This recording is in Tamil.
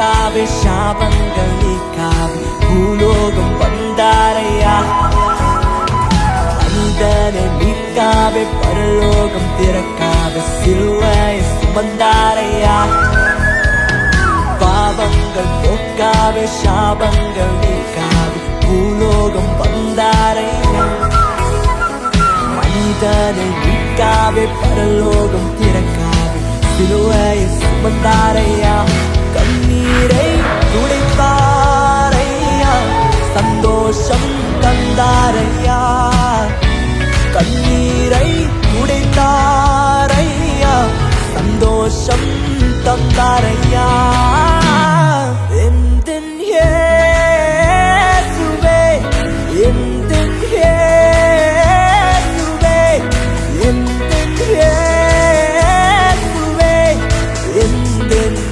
போக்காவே சாபங்கள் நீக்காவே பூலோகம் வந்தாரையா மனிதனை மீட்காவே பரலோகம் திறக்காவே சிலுவையை சுமந்தாரையா பாவங்கள் போக்காவே சாபங்கள் நீக்காவே பூலோகம் வந்தாரையா மனிதனை மீட்காவே பரலோகம் திறக்காவே சிலுவையை சுமந்தாரையா கண்ணீரை துடைத்தாரையா சந்தோஷம் தந்தாரையா கண்ணீரை துடைத்தாரையா சந்தோஷம் தந்தாரையா